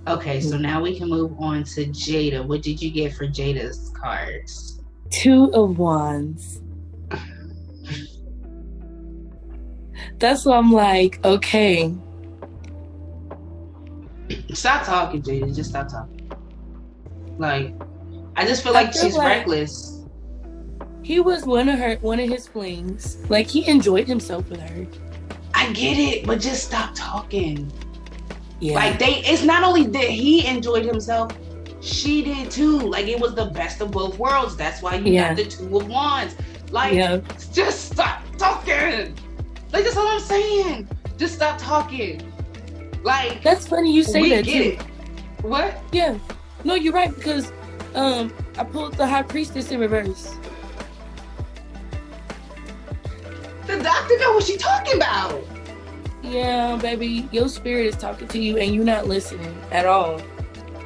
okay, so now we can move on to Jada. What did you get for Jada's cards? 2 of Wands. That's why I'm like, okay. Stop talking, Jada. Just stop talking. Like, I just feel like she's reckless. He was one of his flings. Like, he enjoyed himself with her. I get it, but just stop talking. Yeah. Like, it's not only that he enjoyed himself, she did too. Like, it was the best of both worlds. That's why you got the 2 of Wands. Like, just stop talking. Like, that's all I'm saying. Just stop talking. Like, that's funny you say that too. It. What? Yeah. No, you're right, because I pulled the High Priestess in reverse. The doctor know what she talking about. Yeah, baby, your spirit is talking to you and you're not listening at all,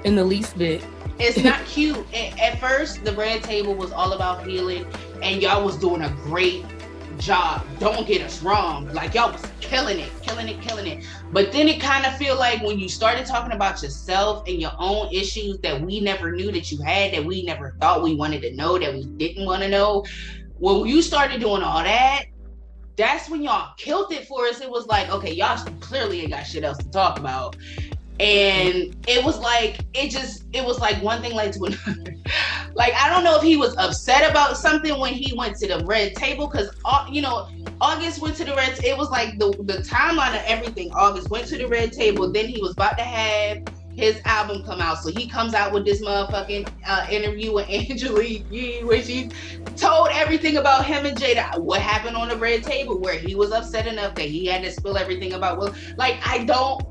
in the least bit. It's not cute. At first, the red table was all about healing, and y'all was doing a great job. Don't get us wrong. Like, y'all was killing it. But then it kind of feel like when you started talking about yourself and your own issues that we never knew that you had, that we never thought we wanted to know, that we didn't want to know. When you started doing all that, that's when y'all killed it for us. It was like, okay, y'all clearly ain't got shit else to talk about. And it was like, it was like one thing led to another. Like, I don't know if he was upset about something when he went to the red table, because, you know, August went to the red, it was like the timeline of everything. August went to the red table, then he was about to have his album come out. So he comes out with this motherfucking interview with Angelique Yee, where she told everything about him and Jada, what happened on the red table, where he was upset enough that he had to spill everything about Will. Like, I don't...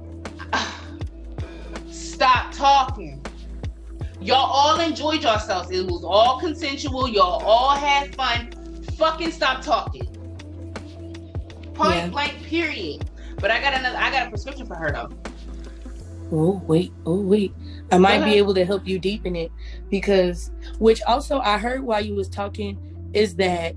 Stop talking. Y'all all enjoyed yourselves. It was all consensual. Y'all all had fun. Fucking stop talking. Point blank, period. But I got a prescription for her though. Oh wait. I might be able to help you deepen it, because, which also I heard while you was talking, is that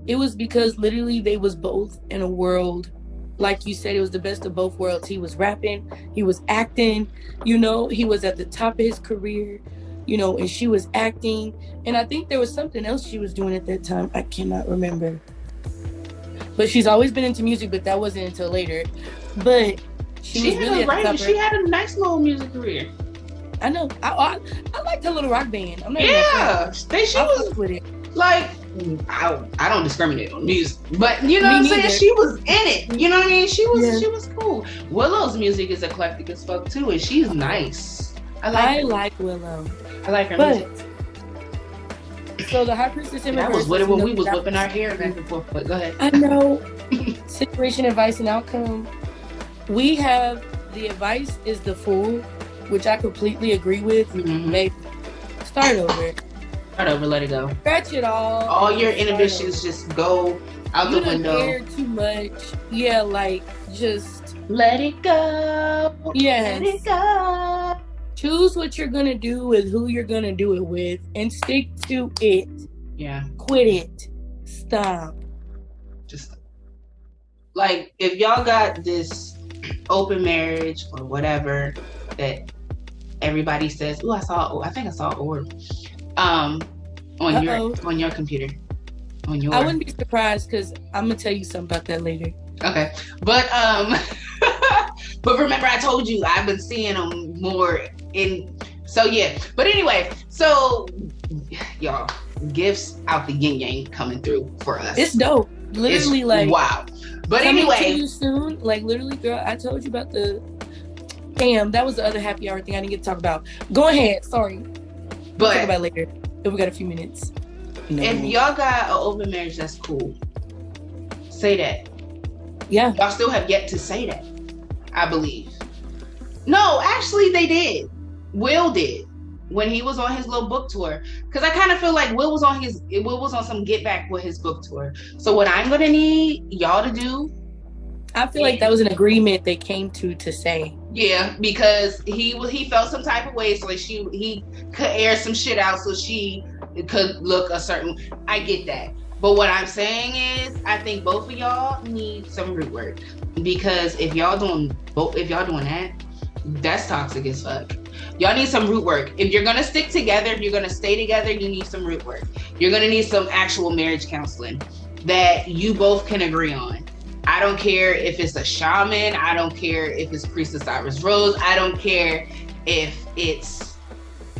it was because literally they was both in a world. Like you said, it was the best of both worlds. He was rapping, he was acting, you know, he was at the top of his career, you know, and she was acting. And I think there was something else she was doing at that time. I cannot remember. But she's always been into music, but that wasn't until later. But she was really at the top. She had a nice little music career. I know. I liked her little rock band. I'm not she was with it. Like, I don't discriminate on music, but you know what I'm saying? She was in it. You know what I mean? She was cool. Willow's music is eclectic as fuck too, and she's nice. I like Willow. I like her music. So the High Priestess in that was what when we was whipping our hair back and forth. But go ahead. I know. Situation, advice, and outcome. We have the advice is the fool, which I completely agree with. Mm-hmm. Maybe start over. Start over, let it go. Scratch it all. All your inhibitions just go out the window. You don't care too much. Yeah, like, just let it go. Yes. Let it go. Choose what you're gonna do with who you're gonna do it with, and stick to it. Yeah. Quit it. Stop. Just like, if y'all got this open marriage or whatever that everybody says, I think I saw orb. On your computer. I wouldn't be surprised, because I'm gonna tell you something about that later. Okay, but but remember I told you I've been seeing them more in. So yeah, but anyway, so y'all, gifts out the yin yang coming through for us. It's dope. Literally, it's like wow. But coming anyway, to you soon. Like, literally, girl, I told you about the. Damn, that was the other happy hour thing I didn't get to talk about. Go ahead. Sorry. But we'll talk about it later if we got a few minutes. No. If y'all got an open marriage, that's cool. Say that. Yeah. Y'all still have yet to say that, I believe. No, actually they did. Will did when he was on his little book tour. Because I kind of feel like Will was on some get back with his book tour. So what I'm gonna need y'all to do, I feel like that was an agreement they came to say. Yeah, because he felt some type of way, so like he could air some shit out, so she could look a certain. I get that, but what I'm saying is, I think both of y'all need some root work, because if y'all doing that, that's toxic as fuck. Y'all need some root work. If you're gonna stick together, if you're gonna stay together, you need some root work. You're gonna need some actual marriage counseling that you both can agree on. I don't care if it's a shaman. I don't care if it's Priestess Iris Rose. I don't care if it's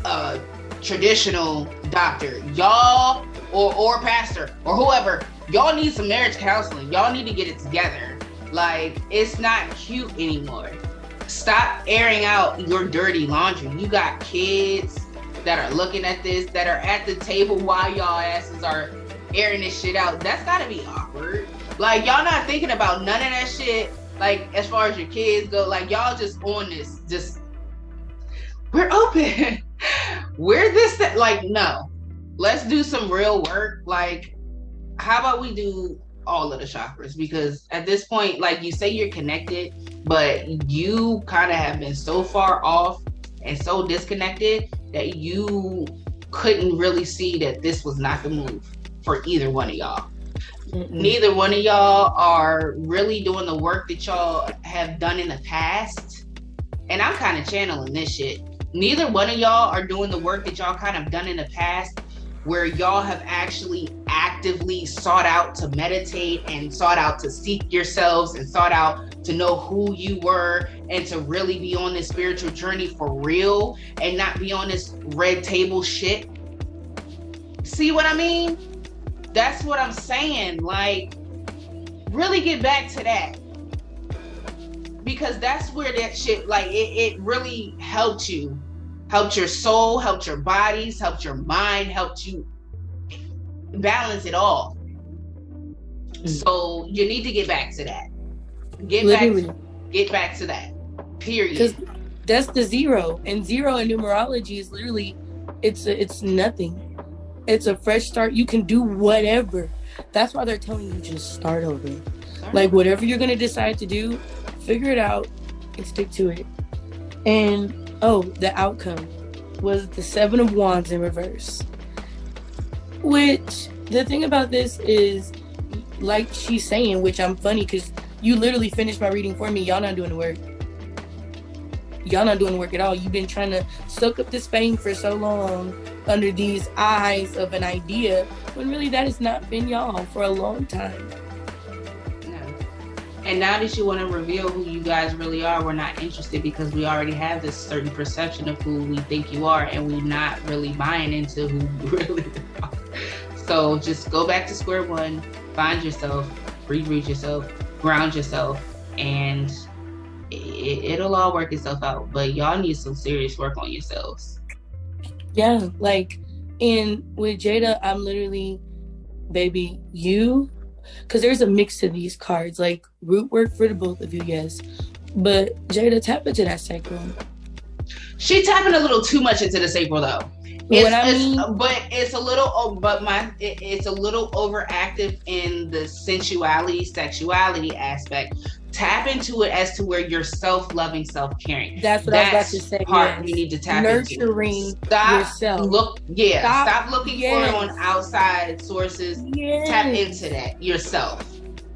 a traditional doctor. Y'all or pastor or whoever, y'all need some marriage counseling. Y'all need to get it together. Like, it's not cute anymore. Stop airing out your dirty laundry. You got kids that are looking at this, that are at the table while y'all asses are airing this shit out. That's gotta be awkward. Like, y'all not thinking about none of that shit. Like, as far as your kids go, like, y'all just on this, just, we're open. We're this, like, no. Let's do some real work. Like, how about we do all of the chakras? Because at this point, like you say, you're connected, but you kind of have been so far off and so disconnected that you couldn't really see that this was not the move for either one of y'all. Neither one of y'all are really doing the work that y'all have done in the past. And I'm kind of channeling this shit. Neither one of y'all are doing the work that y'all kind of done in the past, where y'all have actually actively sought out to meditate and sought out to seek yourselves and sought out to know who you were and to really be on this spiritual journey for real and not be on this red table shit. See what I mean? That's what I'm saying. Like, really get back to that. Because that's where that shit, like, it really helped you. Helped your soul, helped your bodies, helped your mind, helped you balance it all. So you need to get back to that. Get back to that. Period. Because that's the zero. And zero in numerology is literally, it's nothing. It's a fresh start. You can do whatever. That's why they're telling you just start over. Like, whatever you're going to decide to do, figure it out and stick to it. And the outcome was the 7 of Wands in reverse. Which, the thing about this is, like she's saying, which I'm funny because you literally finished my reading for me. Y'all not doing the work. Y'all not doing the work at all. You've been trying to soak up this fame for so long under these eyes of an idea, when really that has not been y'all for a long time. And now that you want to reveal who you guys really are, we're not interested, because we already have this certain perception of who we think you are, and we're not really buying into who you really are. So just go back to square one, find yourself, reroute yourself, ground yourself, and it'll all work itself out. But y'all need some serious work on yourselves. Yeah, like, and with Jada, I'm literally, baby, you... Because there's a mix to these cards, like root work for the both of you, yes. But Jada, tap into that sacral. She tapping a little too much into the sacral, though. It's a little overactive in the sensuality, sexuality aspect. Tap into it as to where you're self-loving, self-caring. That's what I was about to say. Part you need to tap nurturing into. Stop yourself. Stop looking for it on outside sources. Yes. Tap into that yourself.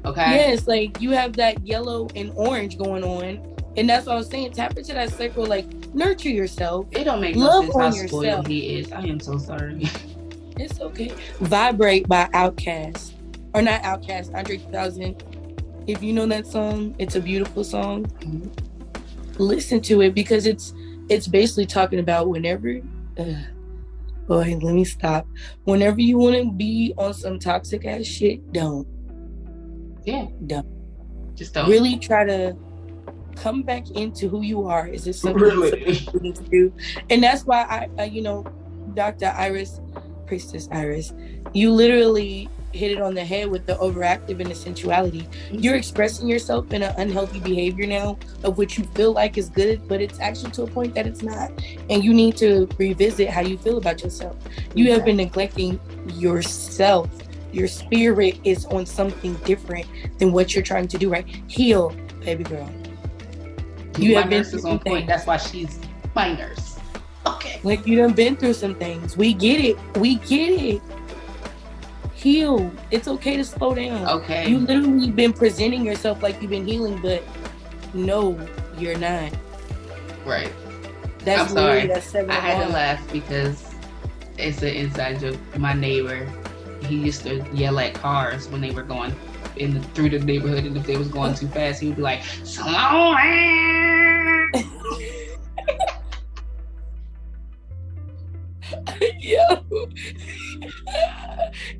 Okay. Yes, like you have that yellow and orange going on, and that's what I was saying. Tap into that sacral, like nurture yourself. It don't make no sense how spoiled he is. I am so sorry. It's okay. Vibrate by Outkast, or not Outkast, Andre 3000. If you know that song, it's a beautiful song. Mm-hmm. Listen to it, because it's basically talking about whenever, let me stop. Whenever you want to be on some toxic ass shit, don't. Yeah. Don't. Just don't. Really try to come back into who you are. Is this something you need to do? And that's why I Dr. Iris, Priestess Iris, you literally hit it on the head with the overactive and the sensuality. You're expressing yourself in an unhealthy behavior now of which you feel like is good, but it's actually to a point that it's not. And you need to revisit how you feel about yourself. You have been neglecting yourself. Your spirit is on something different than what you're trying to do, right? Heal, baby girl. You have been through some things. That's why she's my nurse. Okay. Like, you done been through some things. We get it. Heal. It's okay to slow down. Okay. You literally been presenting yourself like you've been healing, but no, you're not. Right. That's I'm sorry. That's I had to laugh because it's an inside joke. My neighbor, he used to yell at cars when they were going through the neighborhood, and if they was going too fast, he would be like, "Slow down." Yeah.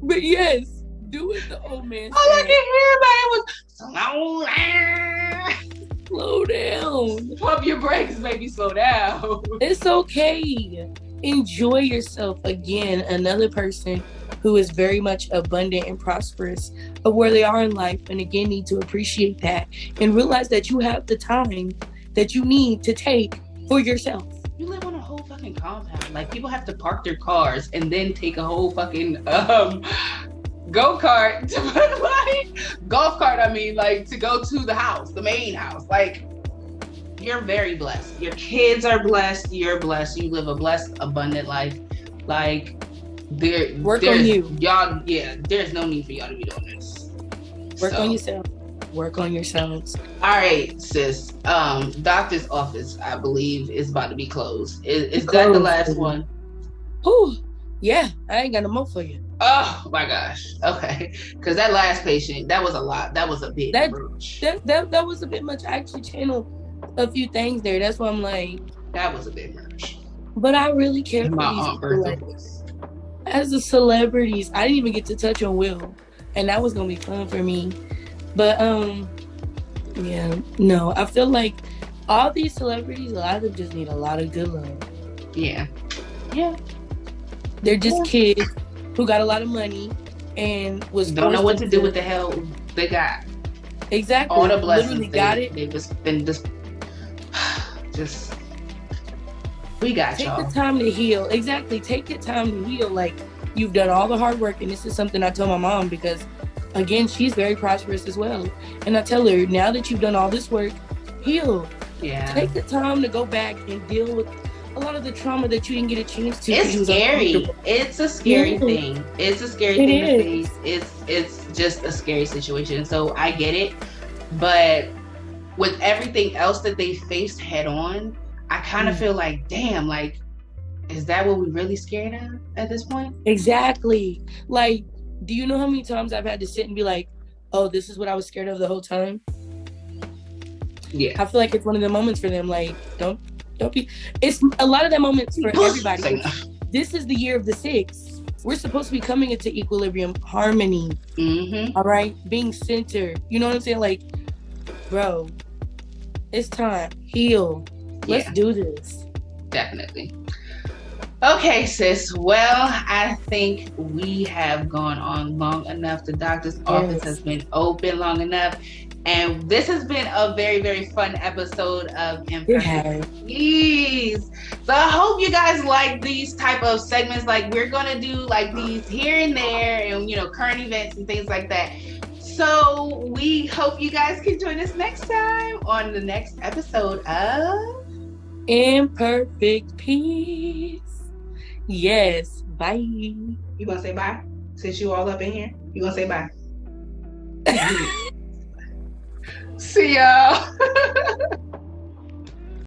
But yes, do it the old man. All I could hear about it was slow down. Pump your brakes, baby, slow down. It's okay. Enjoy yourself. Again, another person who is very much abundant and prosperous of where they are in life, and again need to appreciate that and realize that you have the time that you need to take for yourself. You live on a whole whole fucking compound. Like, people have to park their cars and then take a whole fucking go-kart to like golf cart, I mean, like, to go to the house, the main house. Like, you're very blessed. Your kids are blessed. You're blessed. You live a blessed, abundant life. Like, work on you. Y'all, yeah, there's no need for y'all to be doing this. Work on yourself. Work on yourselves. All right, sis. Doctor's office, I believe, is about to be closed. Is that the last one? Oh, yeah. I ain't got no more for you. Oh my gosh. Okay. Because that last patient, that was a lot. That was a bit much. That was a bit much. I actually channeled a few things there. That's why I'm like, that was a bit much. But I really care for my these Aunt people. Bertha. As the celebrities, I didn't even get to touch on Will, and that was gonna be fun for me. But yeah, no, I feel like all these celebrities, a lot of them just need a lot of good love. Yeah. They're just kids who got a lot of money and don't know what to do with the hell they got. Exactly. All the blessings literally got it. They've just been just we got y'all. Take the time to heal. Exactly. Take the time to heal. Like, you've done all the hard work, and this is something I told my mom because, again, she's very prosperous as well. And I tell her, now that you've done all this work, heal. Yeah. Take the time to go back and deal with a lot of the trauma that you didn't get a chance to. It's scary. It's a scary thing. It's a scary thing to face. It's just a scary situation. So I get it. But with everything else that they faced head on, I kind of feel like, damn, like, is that what we're really scared of at this point? Exactly. Like, do you know how many times I've had to sit and be like, oh, this is what I was scared of the whole time? Yeah. I feel like it's one of the moments for them. Like, don't be. It's a lot of the moments for everybody. This is the year of the 6. We're supposed to be coming into equilibrium, harmony. Mm-hmm. All right? Being centered. You know what I'm saying? Like, bro, it's time. Heal. Let's do this. Definitely. Okay, sis. Well, I think we have gone on long enough. The doctor's office has been open long enough. And this has been a very, very fun episode of Imperfect. Please. So I hope you guys like these type of segments. Like, we're going to do like these here and there and, current events and things like that. So we hope you guys can join us next time on the next episode of Imperfect Peace. Yes. Bye. You gonna say bye? Since you all up in here, you gonna say bye? See y'all.